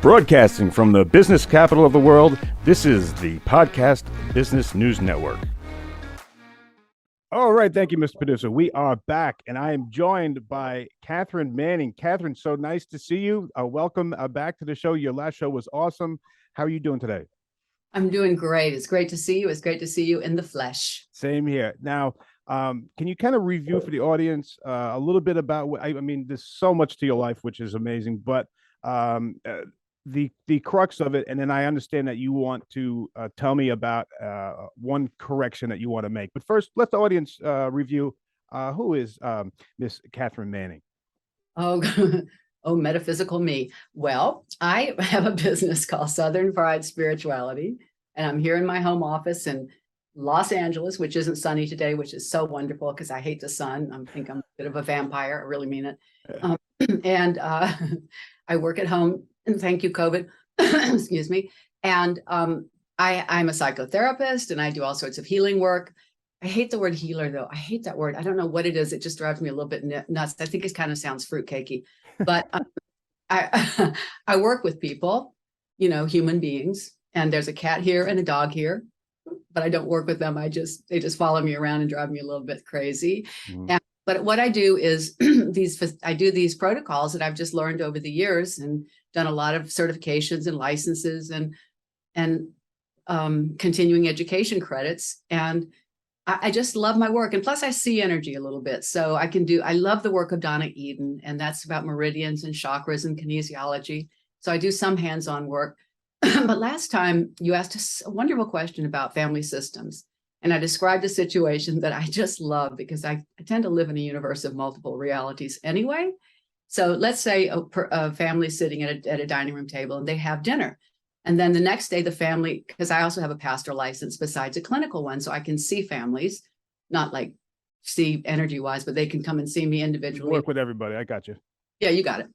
Broadcasting from the business capital of the world, this is the Podcast Business News Network. All right, thank you, Mr. Producer. We are back, and I am joined by Katharine Manning. Katharine, so nice to see you. Welcome back to the show. Your last show was awesome. How are you doing today? I'm doing great. It's great to see you. It's great to see you in the flesh. Same here. Now, can you kind of review for the audience a little bit about what I mean, there's so much to your life, which is amazing, but the crux of it, and then I understand that you want to tell me about one correction that you want to make. But first, let the audience review who is Miss Katharine Manning. Oh, oh, metaphysical me. Well, I have a business called Southern Fried Spirituality, and I'm here in my home office in Los Angeles, which isn't sunny today, which is so wonderful because I hate the sun. I think I'm a bit of a vampire. I really mean it. And I work at home. And thank you, COVID. Excuse me. And I'm a psychotherapist, and I do all sorts of healing work. I hate the word healer, though. I hate that word. I don't know what it is. It just drives me a little bit nuts. I think it kind of sounds fruitcakey. But I work with people, human beings. And there's a cat here and a dog here, but I don't work with them. They just follow me around and drive me a little bit crazy. Mm. But what I do is I do these protocols that I've just learned over the years and done a lot of certifications and licenses and continuing education credits. And I just love my work. And plus I see energy a little bit. So I love the work of Donna Eden, and that's about meridians and chakras and kinesiology. So I do some hands-on work. But last time you asked a wonderful question about family systems. And I described a situation that I just love because I tend to live in a universe of multiple realities anyway. So let's say a family sitting at a dining room table and they have dinner. And then the next day, the family, because I also have a pastor license besides a clinical one, so I can see families, not like see energy wise, but they can come and see me individually. Work with everybody. I got you. Yeah, you got it.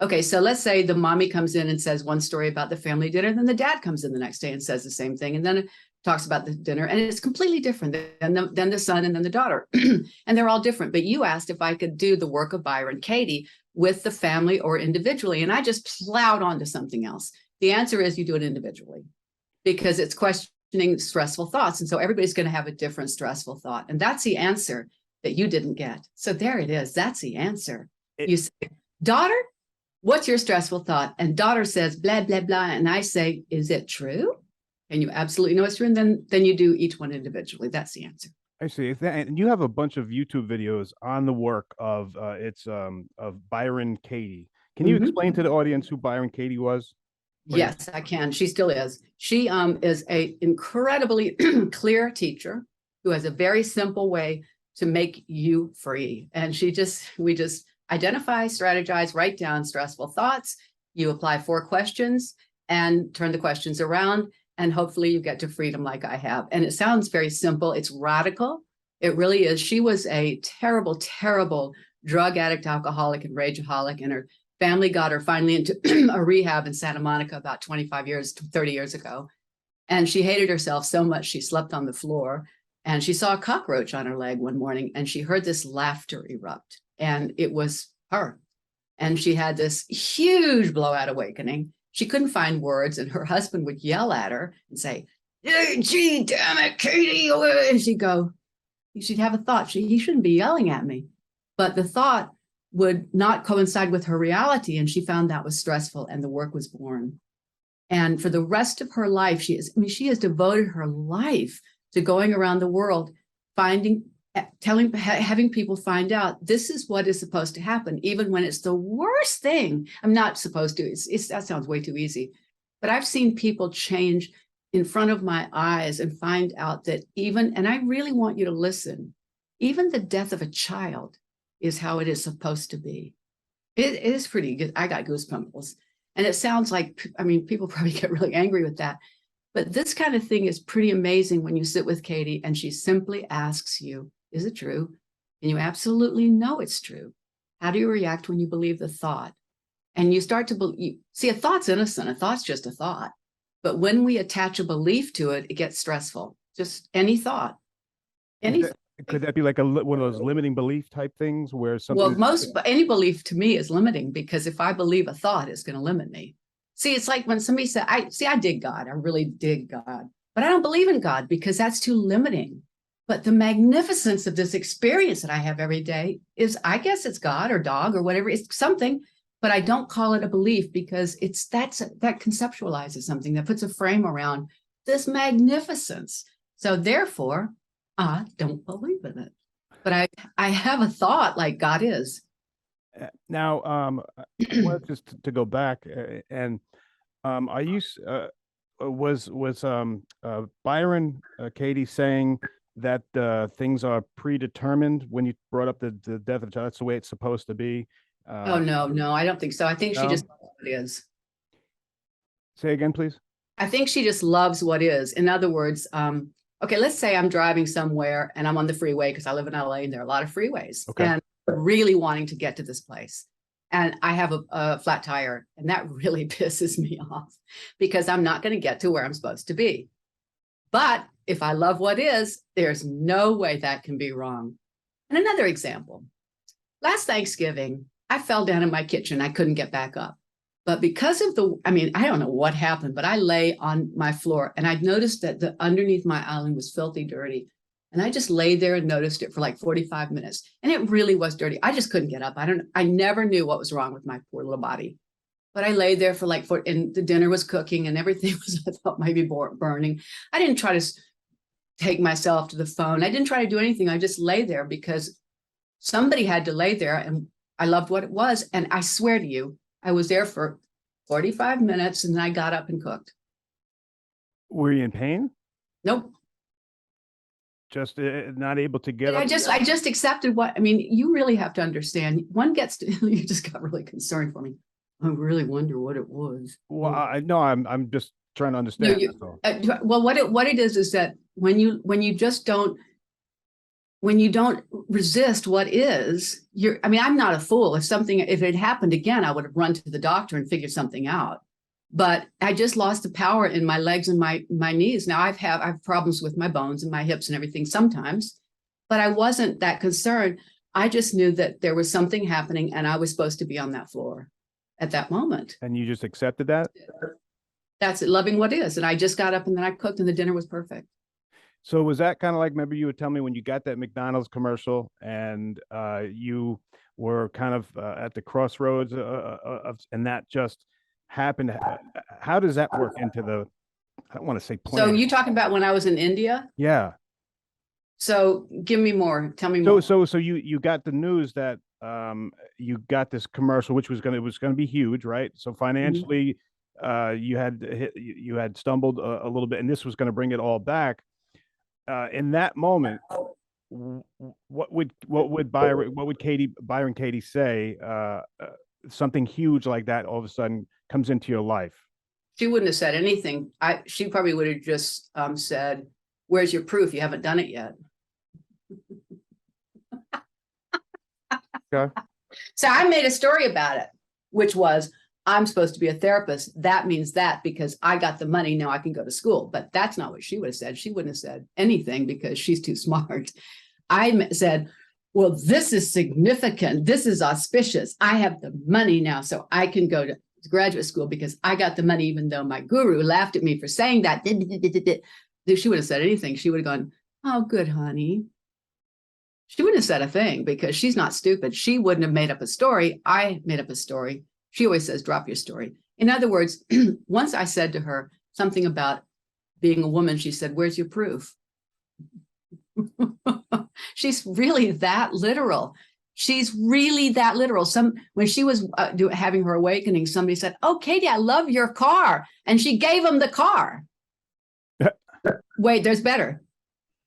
Okay, so let's say the mommy comes in and says one story about the family dinner, then the dad comes in the next day and says the same thing, and then talks about the dinner, and it's completely different than the son and then the daughter. And they're all different. But you asked if I could do the work of Byron Katie with the family or individually, and I just plowed onto something else. The answer is you do it individually because it's questioning stressful thoughts. And so everybody's going to have a different stressful thought. And that's the answer that you didn't get. So there it is. That's the answer. You say, daughter, what's your stressful thought? And daughter says, blah, blah, blah. And I say, is it true? And you absolutely know it's true. And then you do each one individually. That's the answer. I see. And you have a bunch of YouTube videos on the work of Byron Katie. Can you explain to the audience who Byron Katie was? Yes, I can. She still is. She is a incredibly clear teacher who has a very simple way to make you free. And we just identify, strategize, write down stressful thoughts. You apply 4 questions and turn the questions around. And hopefully you get to freedom like I have. And it sounds very simple. It's radical. It really is. She was a terrible, terrible drug addict, alcoholic, and rageaholic. And her family got her finally into a rehab in Santa Monica about 30 years ago. And she hated herself so much, she slept on the floor. And she saw a cockroach on her leg one morning, and she heard this laughter erupt. And it was her. And she had this huge blowout awakening. She couldn't find words, and her husband would yell at her and say, hey, gee, damn it, Katie. And she'd have a thought. He shouldn't be yelling at me. But the thought would not coincide with her reality. And she found that was stressful, and the work was born. And for the rest of her life, she has devoted her life to going around the world, having people find out this is what is supposed to happen, even when it's the worst thing. I'm not supposed to. That sounds way too easy. But I've seen people change in front of my eyes and find out that and I really want you to listen, even the death of a child is how it is supposed to be. It is pretty good. I got goosebumps. And it sounds like, people probably get really angry with that. But this kind of thing is pretty amazing when you sit with Katie and she simply asks you, is it true? And you absolutely know it's true. How do you react when you believe the thought? And you start to believe, see, a thought's innocent. A thought's just a thought. But when we attach a belief to it, it gets stressful. Just any thought. Could that be like one of those limiting belief type things where something? Well, any belief to me is limiting, because if I believe a thought, it's going to limit me. See, it's like when somebody said, I dig God. I really dig God, but I don't believe in God because that's too limiting. But the magnificence of this experience that I have every day is, I guess it's God or dog or whatever. It's something, but I don't call it a belief because that conceptualizes something, that puts a frame around this magnificence. So therefore, I don't believe in it. But I have a thought like God is. Now, I wanted just to go back and are you was Byron Katie saying that things are predetermined when you brought up the death of the child? That's the way it's supposed to be. Oh, no, I don't think so. I think she No? just loves what is. Say again, please. I think she just loves what is. In other words, okay, let's say I'm driving somewhere and I'm on the freeway because I live in LA and there are a lot of freeways. Okay. And I'm really wanting to get to this place. And I have a flat tire, and that really pisses me off because I'm not going to get to where I'm supposed to be. But if I love what is, there's no way that can be wrong. And another example, last Thanksgiving, I fell down in my kitchen. I couldn't get back up. But because of I don't know what happened, but I lay on my floor and I noticed that the underneath my island was filthy dirty. And I just lay there and noticed it for like 45 minutes. And it really was dirty. I just couldn't get up. I never knew what was wrong with my poor little body. But I lay there for and the dinner was cooking and everything was, I thought, maybe burning. I didn't try to take myself to the phone. I didn't try to do anything. I just lay there because somebody had to lay there, and I loved what it was. And I swear to you, I was there for 45 minutes and then I got up and cooked. Were you in pain? Nope. Just not able to get up? I just accepted you really have to understand. One gets to, you just got really concerned for me. I really wonder what it was. Well, I know I'm just trying to understand. Well, what it is that when you just don't, when you don't resist what is, I'm not a fool. If it had happened again, I would have run to the doctor and figured something out. But I just lost the power in my legs and my knees. Now I have problems with my bones and my hips and everything sometimes, but I wasn't that concerned. I just knew that there was something happening and I was supposed to be on that floor at that moment. And you just accepted that? That's it, loving what is. And I just got up and then I cooked and the dinner was perfect. So was that kind of like, maybe you would tell me when you got that McDonald's commercial and you were kind of at the crossroads and that just happened. How does that work into I don't want to say plan. So you talking about when I was in India? Yeah. So give me more. Tell me more. So you got the news that you got this commercial, which was going to be huge, right? So financially, you had stumbled a little bit, and this was going to bring it all back. In that moment, what would Byron Katie say? Something huge like that all of a sudden comes into your life. She wouldn't have said anything. She probably would have just said, "Where's your proof? You haven't done it yet." Okay. So I made a story about it, which was, I'm supposed to be a therapist. That means that because I got the money, now I can go to school. But that's not what she would have said. She wouldn't have said anything because she's too smart. I said, well, this is significant. This is auspicious. I have the money now, so I can go to graduate school because I got the money, even though my guru laughed at me for saying that. She wouldn't have said anything. She would have gone, oh, good, honey. She wouldn't have said a thing because she's not stupid. She wouldn't have made up a story. I made up a story. She always says, drop your story. In other words, once I said to her something about being a woman, she said, where's your proof? She's really that literal. She's really that literal. When she was having her awakening, somebody said, oh, Katie, I love your car. And she gave him the car. Wait, there's better.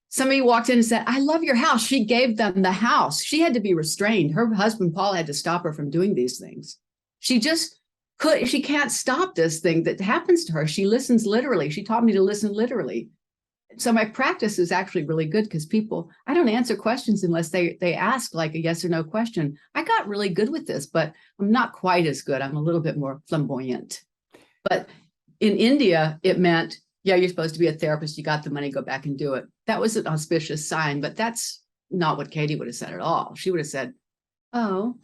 Somebody walked in and said, I love your house. She gave them the house. She had to be restrained. Her husband, Paul, had to stop her from doing these things. She can't stop this thing that happens to her. She listens literally. She taught me to listen literally. So my practice is actually really good because I don't answer questions unless they ask like a yes or no question. I got really good with this, but I'm not quite as good. I'm a little bit more flamboyant. But in India, it meant, yeah, you're supposed to be a therapist. You got the money, go back and do it. That was an auspicious sign, but that's not what Katie would have said at all. She would have said, oh,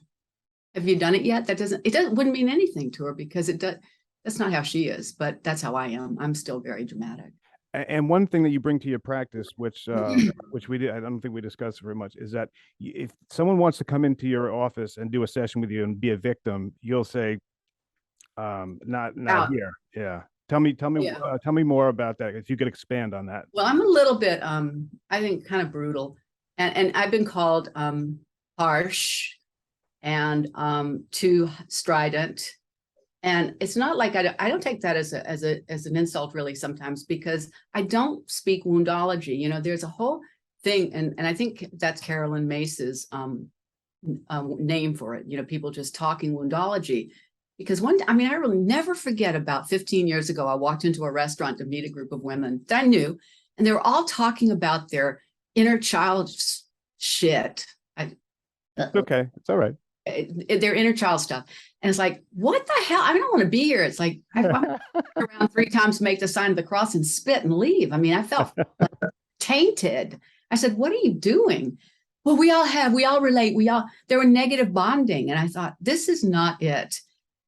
have you done it yet? Wouldn't mean anything to her because that's not how she is, but that's how I am. I'm still very dramatic. And one thing that you bring to your practice, which we did, I don't think we discussed very much, is that if someone wants to come into your office and do a session with you and be a victim, you'll say, not Out. here. Yeah. Yeah. Tell me more about that. If you could expand on that. Well, I'm a little bit, I think kind of brutal. And I've been called harsh and too strident. And it's not like I don't take that as an insult really sometimes, because I don't speak woundology. You know, there's a whole thing, and I think that's Carolyn Mace's name for it. You know, people just talking woundology. Because I will never forget, about 15 years ago, I walked into a restaurant to meet a group of women that I knew, and they were all talking about their inner child shit. Okay, it's all right. Their inner child stuff. And it's like, what the hell? I don't want to be here. It's like, I around 3 times, make the sign of the cross and spit and leave. I mean, I felt tainted. I said, what are you doing? Well, we all relate. There were negative bonding. And I thought, this is not it.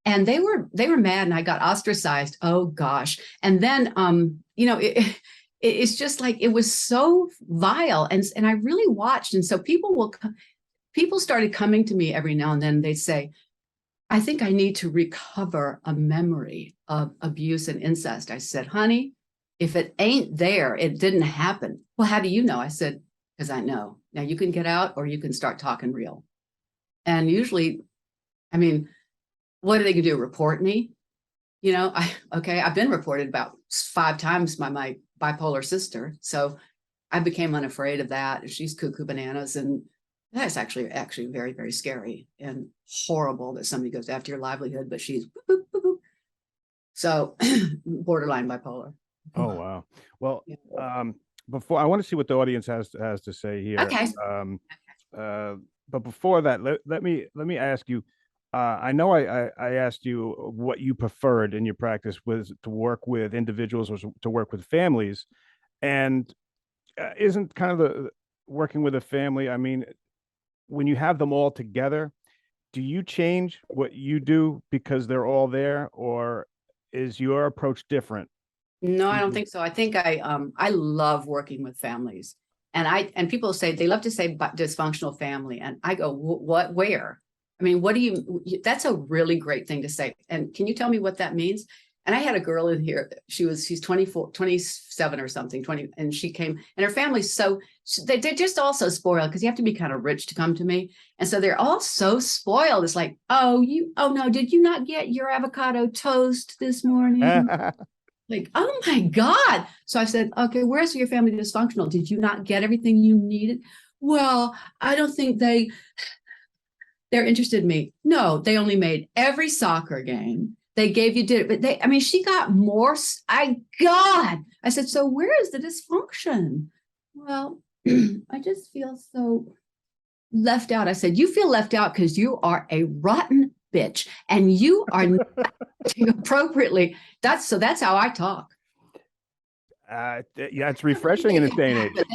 And they were mad, and I got ostracized. Oh gosh. And then, it's just like, it was so vile. And I really watched. And so people started coming to me every now and then. They'd say, I think I need to recover a memory of abuse and incest. I said, honey, if it ain't there, it didn't happen. Well, how do you know? I said, because I know. Now you can get out, or you can start talking real. And usually, what are they gonna do? Report me? You know, I've been reported about 5 times by my bipolar sister. So I became unafraid of that. She's cuckoo bananas. And that's actually very, very scary and horrible that somebody goes after your livelihood, but she's boop, boop, boop, boop. So borderline bipolar. Oh, wow. Well, before, I want to see what the audience has to say here. Okay. But before that, let me ask you, I know I asked you what you preferred in your practice, was to work with individuals or to work with families, and isn't kind of the working with a family, when you have them all together, do you change what you do because they're all there, or is your approach different? No, I don't think so. I think I love working with families, and people say, they love to say dysfunctional family, and I go, what, where? What do you, that's a really great thing to say. And can you tell me what that means? And I had a girl in here, she's 24, 27 or something, 20. And she came, and her family's they're just all so spoiled, because you have to be kind of rich to come to me. And so they're all so spoiled. It's like, oh no, did you not get your avocado toast this morning? Like, oh my God. So I said, okay, where's your family dysfunctional? Did you not get everything you needed? Well, I don't think they're interested in me. No, they only made every soccer game. They gave you dinner, but she got more. God, I said, so where is the dysfunction? Well, I just feel so left out. I said, you feel left out because you are a rotten bitch, and you are not acting appropriately. That's how I talk. Yeah, it's refreshing in this day and age. But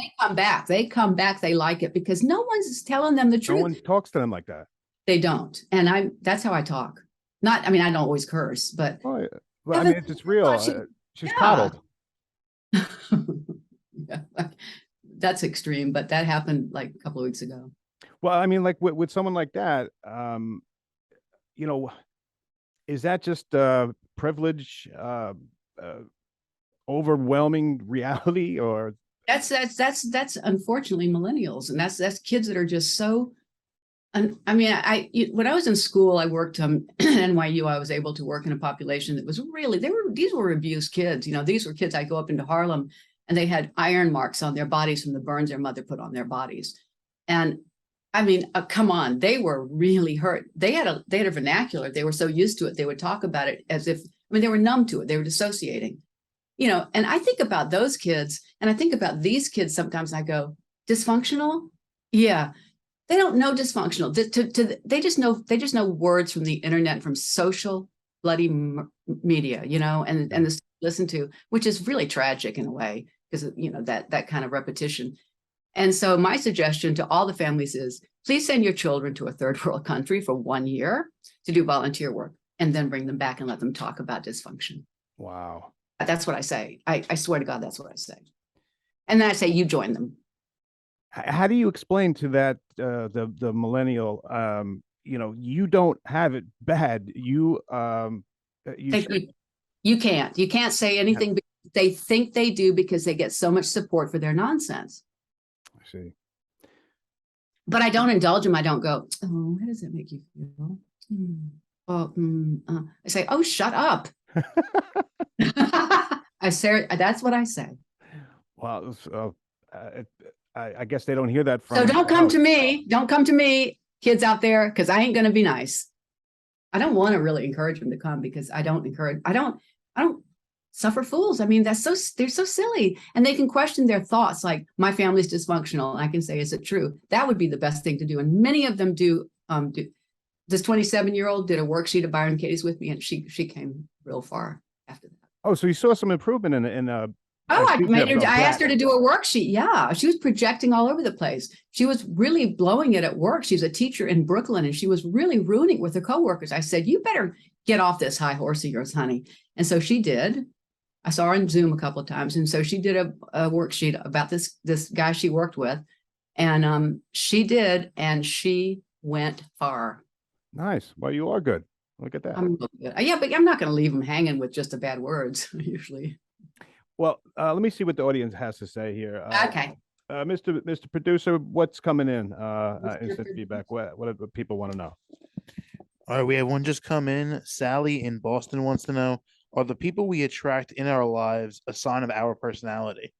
they come back. They like it, because no one's telling them the truth. No one talks to them like that. They don't. And that's how I talk. Not, I don't always curse, but. Oh, yeah. Well, it's real. She's coddled. Yeah, that's extreme, but that happened like a couple of weeks ago. Well, like with someone like that, is that just privilege, overwhelming reality, or? That's unfortunately millennials, and that's kids that are just so. And when I was in school, I worked at NYU. I was able to work in a population that was really, these were abused kids. These were kids. I go up into Harlem, and they had iron marks on their bodies from the burns their mother put on their bodies. And come on, they were really hurt. They had a vernacular. They were so used to it. They would talk about it as if, they were numb to it. They were dissociating, and I think about those kids, and I think about these kids sometimes. I go, dysfunctional? Yeah. They don't know dysfunctional. They just know words from the internet, from social bloody media, and this listen to, which is really tragic in a way, because that kind of repetition. And so my suggestion to all the families is, please send your children to a third world country for 1 year to do volunteer work. and then bring them back and let them talk about dysfunction. Wow. That's what I say. I swear to God, that's what I say. And then I say, you join them. How do you explain to that the millennial, you don't have it bad. You You can't say anything. They think they do because they get so much support for their nonsense. I see. But I don't indulge them. I don't go, oh, how does that make you feel? Well, I say, oh, shut up. I say, that's what I say. Well, I guess they don't hear that from. So don't come to me. Don't come to me, kids out there, because I ain't going to be nice. I don't want to really encourage them to come because I don't suffer fools. I mean, they're so silly, and they can question their thoughts. Like, my family's dysfunctional. And I can say, is it true? That would be the best thing to do. And many of them do. This 27-year-old did a worksheet of Byron Katie's with me, and she came real far after that. Oh, so you saw some improvement in I asked her to do a worksheet. Yeah, she was projecting all over the place. She was really blowing it at work. She's a teacher in Brooklyn, and she was really ruining it with her coworkers. I said, you better get off this high horse of yours, honey. And so she did. I saw her on Zoom a couple of times. And so she did a worksheet about this guy she worked with. And she did, and she went far. Nice. Well, you are good. Look at that. I'm good. Yeah, but I'm not going to leave them hanging with just the bad words, usually. Well, let me see what the audience has to say here. Okay. Mr. Producer, what's coming in? Instant feedback. What do people want to know? All right, we have one just come in. Sally in Boston wants to know, are the people we attract in our lives a sign of our personality?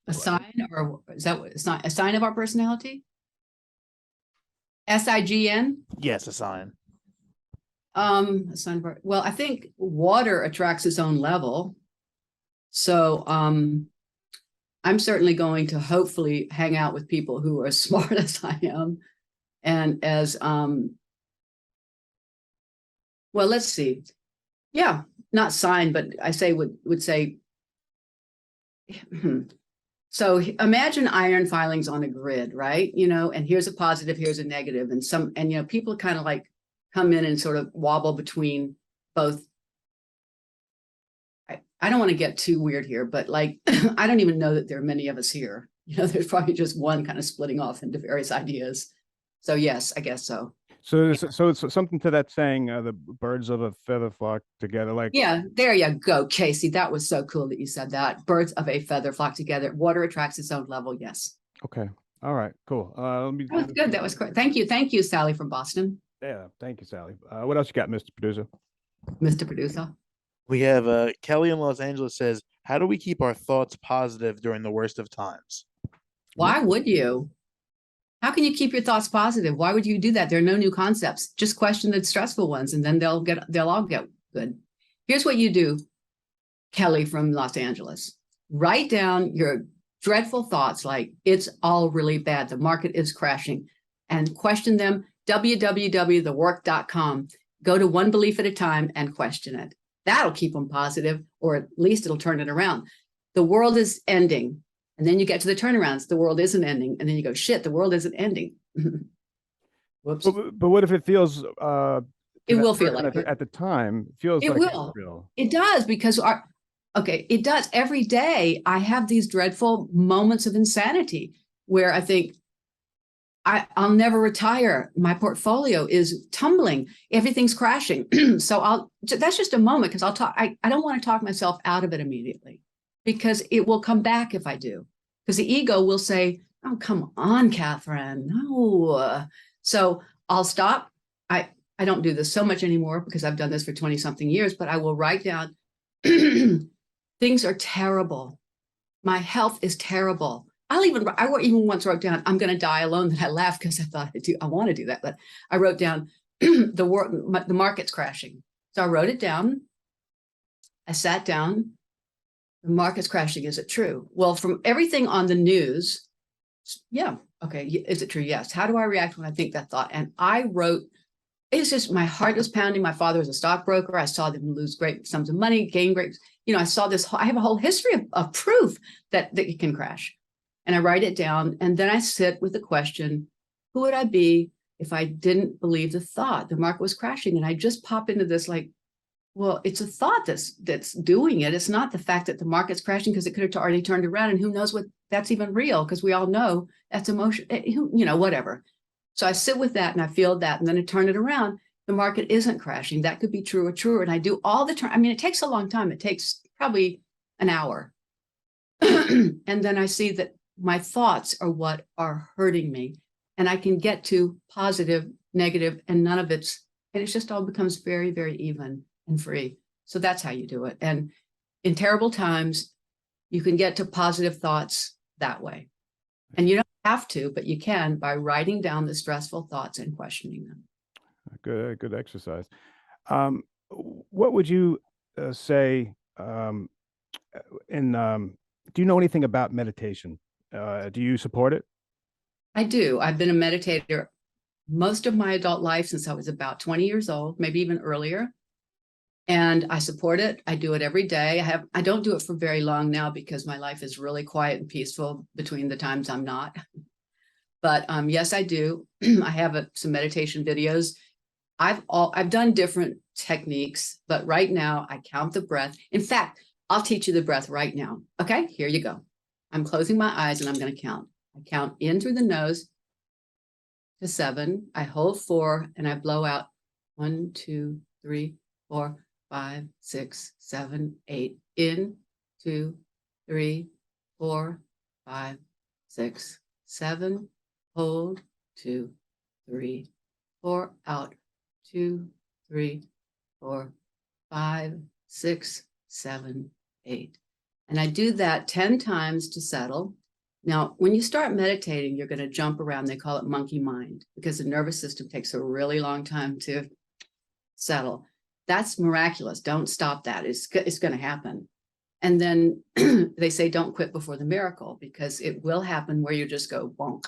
A sign, or is that what it's not a sign of our personality? SIGN? Yes, a sign. A sign of our, well, I think water attracts its own level. So I'm certainly going to hopefully hang out with people who are as smart as I am. And as well, let's see. Yeah, not sign, but I say would say. So imagine iron filings on a grid, right? And here's a positive, here's a negative, and people kind of like come in and sort of wobble between both. I don't want to get too weird here, but like, I don't even know that there are many of us here. There's probably just one kind of splitting off into various ideas. So yes, I guess so. So it's something to that saying, the birds of a feather flock together. Like, yeah, there you go, Casey. That was so cool that you said that. Birds of a feather flock together. Water attracts its own level. Yes. Okay. All right. Cool. That was good. That was great. Thank you, Sally from Boston. Yeah. Thank you, Sally. What else you got, Mr. Producer? Mr. Producer. We have Kelly in Los Angeles says, how do we keep our thoughts positive during the worst of times? Why would you? How can you keep your thoughts positive? Why would you do that? There are no new concepts. Just question the stressful ones, and then they'll all get good. Here's what you do, Kelly from Los Angeles. Write down your dreadful thoughts, like it's all really bad, the market is crashing, and question them. www.thework.com. Go to one belief at a time and question it. That'll keep them positive, or at least it'll turn it around. The world is ending. And then you get to the turnarounds. The world isn't ending. And then you go, shit, the world isn't ending. Whoops. But what if it feels it will feel like at the time, it feels like will. It's real. It does, because it does. Every day I have these dreadful moments of insanity where I think I'll never retire. My portfolio is tumbling. Everything's crashing. So that's just a moment, because I'll talk. I don't want to talk myself out of it immediately, because it will come back if I do. Because the ego will say, oh, come on, Catherine. No. So I'll stop. I don't do this so much anymore because I've done this for 20 something years, but I will write down, things are terrible. My health is terrible. I even once wrote down, I'm going to die alone. That I laughed because I thought I want to do that. But I wrote down the market's crashing. So I wrote it down. I sat down. The market's crashing. Is it true? Well, from everything on the news, yeah. Okay. Is it true? Yes. How do I react when I think that thought? And I wrote, it's just, my heart was pounding. My father was a stockbroker. I saw them lose great sums of money, gain great, I saw this, I have a whole history of proof that it can crash. And I write it down. And then I sit with the question, who would I be if I didn't believe the thought, the market was crashing, and I just pop into this like, well, it's a thought that's doing it. It's not the fact that the market's crashing, because it could have already turned around, and who knows what that's even real, because we all know that's emotion, whatever. So I sit with that and I feel that, and then I turn it around. The market isn't crashing. That could be true or truer. And I do all the time. I mean, it takes a long time. It takes probably an hour. And then I see that my thoughts are what are hurting me. And I can get to positive, negative, and none of and it just all becomes very, very even and free. So that's how you do it. And in terrible times, you can get to positive thoughts that way. And you don't have to, but you can by writing down the stressful thoughts and questioning them. Good exercise. What would you say do you know anything about meditation? Do you support it? I do. I've been a meditator most of my adult life since I was about 20 years old, maybe even earlier. And I support it. I do it every day. I don't do it for very long now because my life is really quiet and peaceful between the times I'm not. But yes, I do. I have some meditation videos. I've done different techniques, but right now I count the breath. In fact, I'll teach you the breath right now. Okay, here you go. I'm closing my eyes and I'm going to count. I count in through the nose to 7. I hold 4 and I blow out 1, 2, 3, 4, 5, 6, 7, 8. In, 2, 3, 4, 5, 6, 7. Hold, 2, 3, 4. Out, 2, 3, 4, 5, 6, 7, 8. And I do that 10 times to settle. Now, when you start meditating, you're going to jump around. They call it monkey mind because the nervous system takes a really long time to settle. That's miraculous. Don't stop that. It's going to happen. And then they say don't quit before the miracle, because it will happen where you just go bonk.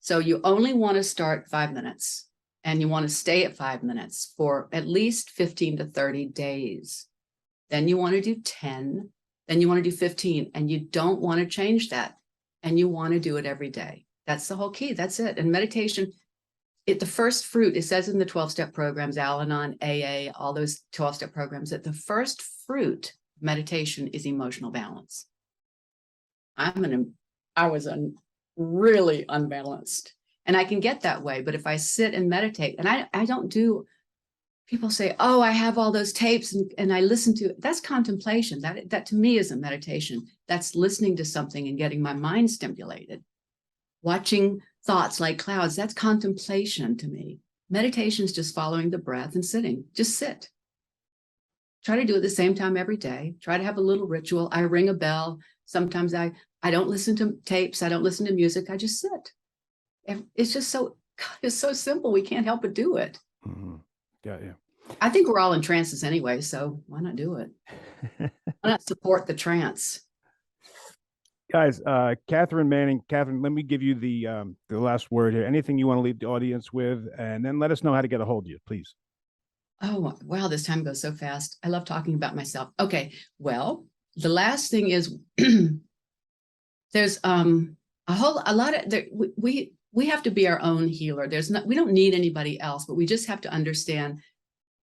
So you only want to start 5 minutes, and you want to stay at 5 minutes for at least 15 to 30 days. Then you want to do 10. Then you want to do 15, and you don't want to change that. And you want to do it every day. That's the whole key. That's it. And meditation, the first fruit, it says in the 12-step programs, Al-Anon, AA, all those 12-step programs, that the first fruit of meditation is emotional balance. I was really unbalanced, and I can get that way. But if I sit and meditate, and I don't do, people say, oh, I have all those tapes and I listen to it. That's contemplation. That to me isn't meditation. That's listening to something and getting my mind stimulated. Watching thoughts like clouds, that's contemplation to me. Meditation is just following the breath and sitting. Just sit. Try to do it the same time every day. Try to have a little ritual. I ring a bell. Sometimes I don't listen to tapes. I don't listen to music. I just sit. And it's just it's so simple. We can't help but do it. Mm-hmm. Yeah. I think we're all in trances anyway, so why not do it? Why not support the trance? Guys, Katharine Manning. Katharine, let me give you the last word here. Anything you want to leave the audience with, and then let us know how to get a hold of you, please. Oh, wow, this time goes so fast. I love talking about myself. Okay, well, the last thing is there's we have to be our own healer. We don't need anybody else, but we just have to understand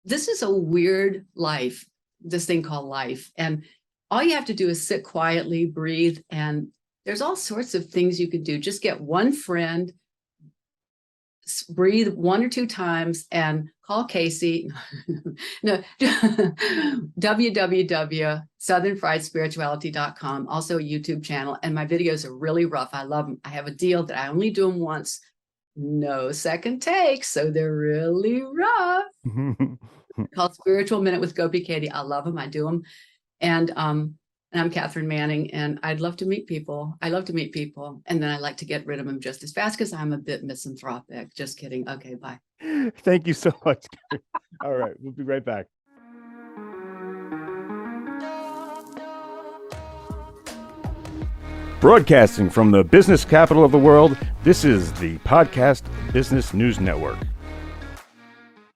this is a weird life, this thing called life. And all you have to do is sit quietly, breathe, and there's all sorts of things you could do. Just get one friend, breathe 1 or 2 times, and call Casey. No, www.southernfriedspirituality.com, also a YouTube channel. And my videos are really rough. I love them. I have a deal that I only do them once, no second takes. So they're really rough. Called Spiritual Minute with Gopita Katie. I love them. I do them. And I'm Katharine Manning, and I'd love to meet people. I love to meet people. And then I like to get rid of them just as fast because I'm a bit misanthropic. Just kidding. Okay, bye. Thank you so much. All right, we'll be right back. Broadcasting from the business capital of the world, this is the Podcast Business News Network.